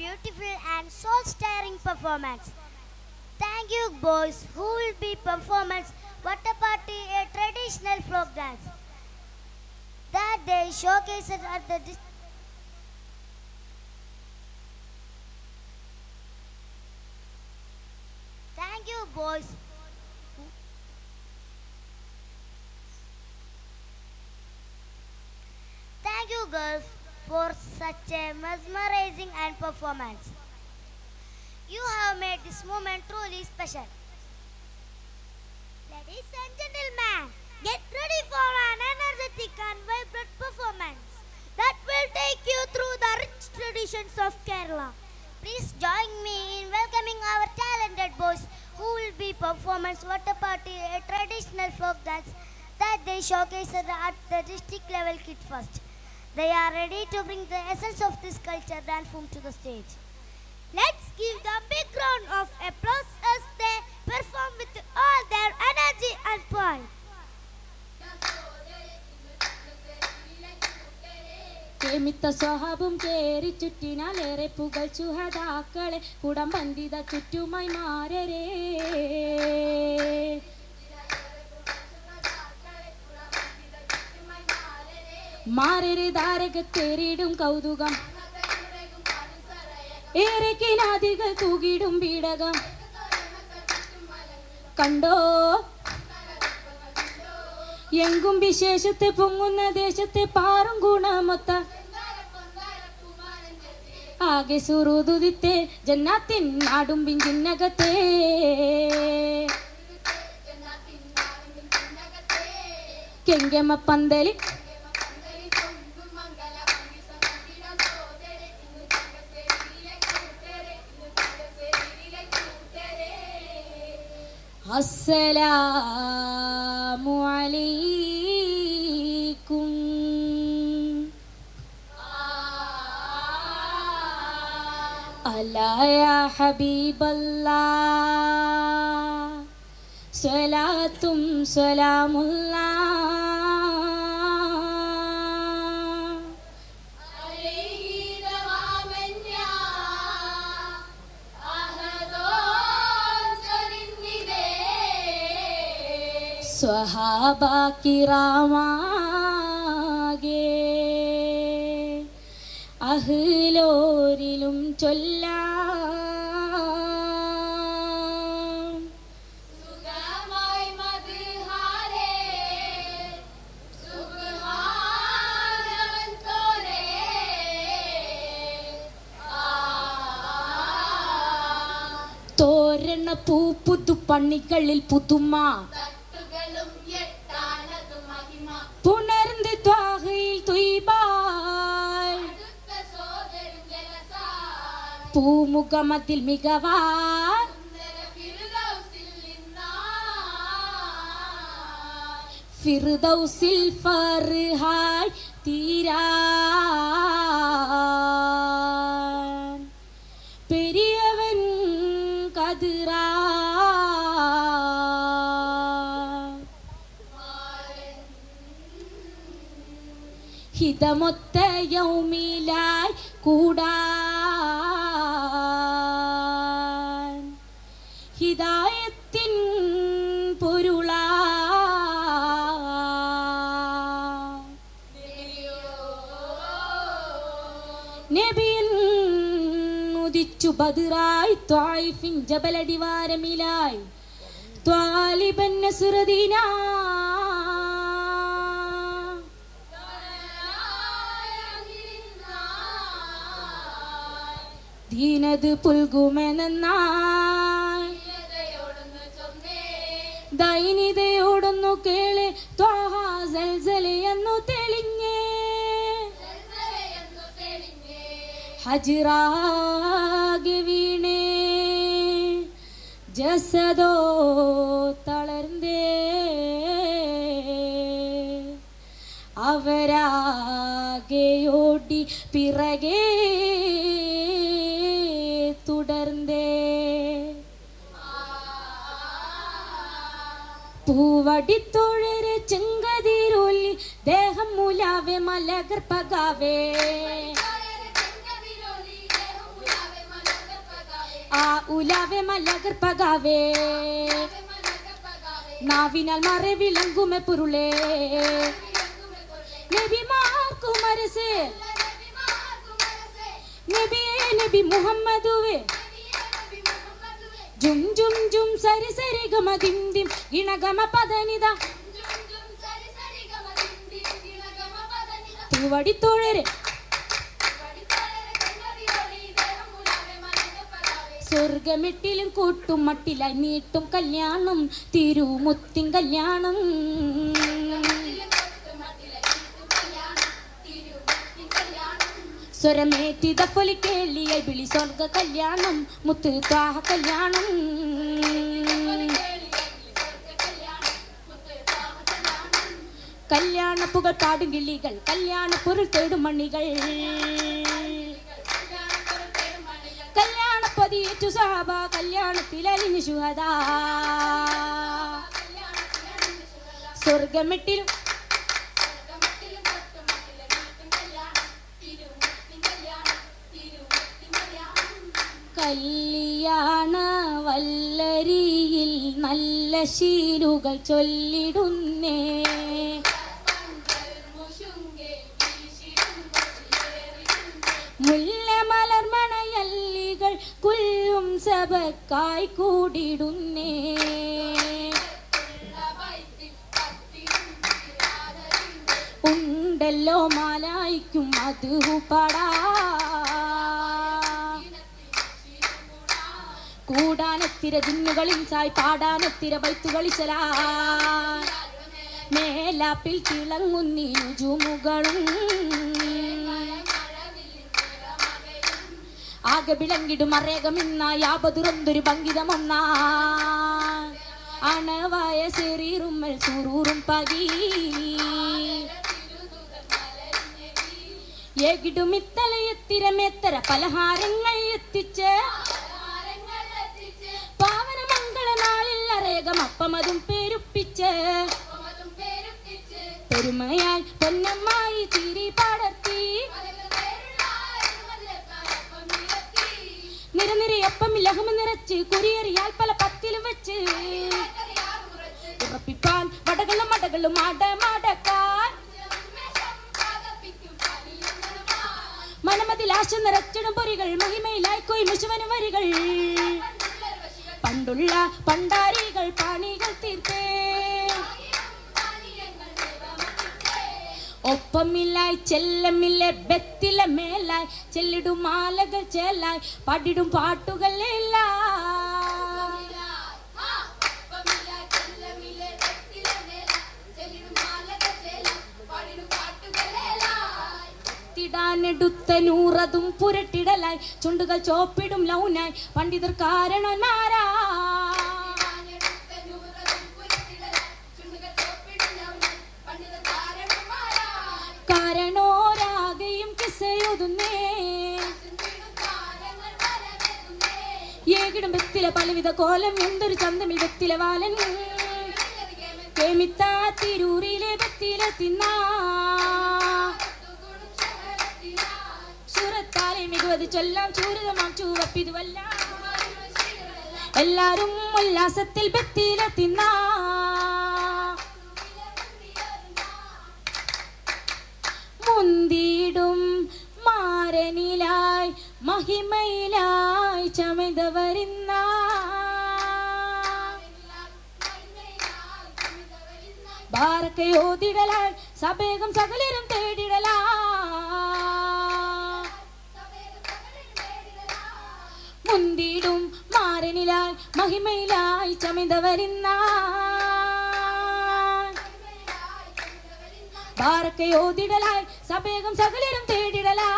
beautiful and soul-stirring performance. Thank you, boys, who will be performance Vatta Party, a traditional folk dance that they showcased at the Thank you, boys. Thank you, girls, for such a mesmerizing and performance. You have made this moment truly special. Ladies and gentlemen, get ready for an energetic and vibrant performance that will take you through the rich traditions of Kerala. Please join me in welcoming our talented boys who will be performance Vatta Party, a traditional folk dance that they showcase at the district level kid first. They are ready to bring the essence of this culture dance form to the stage. Let's give them a big round of applause as they perform with all their energy and pride. കേമിത്ത സ്വഹാബും കേറി ചുറ്റിനാലേറെ പുകൾ ചുഹതാക്കളെ കുടം ബന്ധിത ചുറ്റുമായി മാരരേ മാരരെ ധാരകത്തേറിടും കൗതുകം ഏറെ കിനാദികൾ തൂകിടും പീഡകം കണ്ടോ എങ്കും വിശേഷത്തെ പൊങ്ങുന്ന ദേശത്തെ പാറും ഗുണമൊത്ത ആകെ സുറുതുദിത്തെ ജന്നാത്തിൻ നാടും പിഞ്ചിന്നകത്തെ കെങ്കമ പന്തലി അസ്സലാമു അലൈക്കും അലാ യാ ഹബീബല്ലാഹ് സ്വലാത്തും സലാമുല്ലാഹ് സ്വഹാബ കിറാമാകെ അഹ്ലോരിലും ചൊല്ലാം സുഖമായി മദ്ഹാരേ സുബ്ഹാനവൻ തോരേ തോരണ പൂ പുതുപ്പണികളിൽ പുതുമ പുണർന്ന് ത്വാഹയിൽ തുയ്ബായ് പൂമുഖമതിൽ മികവാൻ ഫിർദൗസിൽ ഫർഹായ് തീരാൻ പെരിയവൻ കതിറാ ഹിതമൊത്ത യൗമിലായി കൂടാൻ ഹിദായത്തിൻ പൊരുളാ നബിയൻ ഉദിച്ചു ബദറായി ത്വായിഫിൻ ജബലടിവാരമിലായി ത്വാലിബൻ നസ്റുദീനാ ദീനത് പുൽകുമെന്നായി ദൈനിതയോടൊന്നു കേളെ ത്വാഹ സൽസലയെന്നു തെളിഞ്ഞേ ഹജ്റാകെ വീണേ ജസദോ തളർന്നേ അവരാകെയോടി പിറകെ തുടർന്നേ പൂവടിത്തൊഴരെ ചെങ്കതിരൊല്ലി ദേഹം മൂലാവെ മലകർ പകാവേ ആ ഉലാവെ മലകർ പകാവേ നാവിനാൽ മറവിലങ്കുമെ പൊരുളേ നബിമാർക്കും അരസേ നബിയേ നബി മുഹമ്മദുവേ ജും ജും ജും സരി സരി ഗമ ദിം ദിം ഗിണഗമ പദനിദ തിരുവടിത്തോഴരെ സ്വർഗമെട്ടിലും കൂട്ടും മട്ടിലായി നീട്ടും കല്യാണം തിരുമുത്തിൻ കല്യാണം സ്വരമേറ്റി ദഫലി കേളിയായി വിളി സ്വർഗ കല്യാണം മുത്ത് ത്വാഹ കല്യാണം കല്യാണ പുകൾ പാടും കിളികൾ കല്യാണ പൊരുൾ തേടും മണികൾ കല്യാണ പതിയേറ്റു സഹബ കല്യാണത്തിൽ അലിഞ്ഞു ശുഹദ സ്വർഗമെട്ടിലും കല്യാണ വല്ലരിയിൽ നല്ല ശീലുകൾ ചൊല്ലിടുന്നേ മുല്ല മലർമണയല്ലികൾ കുല്ലും സഭക്കായി കൂടിടുന്നേ ഉണ്ടല്ലോ മാലായിക്കും അത് പാടാ കൂടാനെത്തിര ജിന്നുകളിൻ സായി പാടാനെത്തിര ബൈത്തുകളിച്ചലാ മേലാപ്പിൽ തിളങ്ങുന്നി നുജുമുകളും ആകെ വിളങ്ങിടും അറേകമെന്നായി ആപതുറന്തൊരു ഭംഗിതമൊന്ന അണവായ സെറീറുമ്മൽ സൂറൂറും പകി ഏകിടും ഇത്തലയെത്തിരമേത്തര പലഹാരങ്ങൾ എത്തിച്ച് പാവന മംഗളനാളിൽ അറേകം അപ്പമതും പേരുപ്പിച്ച് പെരുമയായി പൊന്നമ്മായി ചിരി പടർത്തി നിരനിരയപ്പം ലഹമ നിറച്ച് കുരിയറിയാൽ പല പത്തിലും വെച്ച് ഉറപ്പിപ്പാൻ വടകളും മടകളും മാടമാടക്കാൻ മനമതിൽ ആശ നിറച്ചിടും പൊരികൾ മഹിമയിലായി കൊയ് മുശുവനും വരികൾ പണ്ടുള്ള പണ്ടാരികൾ പാണികൾ തീർത്തേ ഒപ്പമില്ലായി ചെല്ലമില്ലേ ബെത്തില മേലായി ചെല്ലിടും മാലകൾ ചേലായി പാടിടും പാട്ടുകൾ ടുത്ത നൂറതും പുരട്ടിടലായി ചുണ്ടുകൾ ചോപ്പിടും ലൗനായി പണ്ഡിതർ കാരണന്മാരാ കാരണോരാകെയും കിസ്സയുതുന്നേ ഏകിടും വെത്തില പലവിധ കോലം എന്തൊരു ചന്തമിൽ വെത്തില വാലൻ കേമിത്താ തിരൂരിലെ വെത്തില തിന്നാ സുരത്താലെ മികവത് ചൊല്ലാം ചൂരിതമാം ചൂവപ്പിതുവല്ല എല്ലാരും ഉല്ലാസത്തിൽ വെത്തില തിന്നാ മുന്തിടും മാരനിലായി മഹിമയിലായി ചമിത വരുന്ന ബാരക്കയോതിടലായി സബേഗം സകലരും തേടിടലാ മുന്തിടും മാരനിലായി മഹിമയിലായി ചമിത വരുന്ന ബാരക്കയോതിടലായി സബേഗം സകലരും തേടിടലാ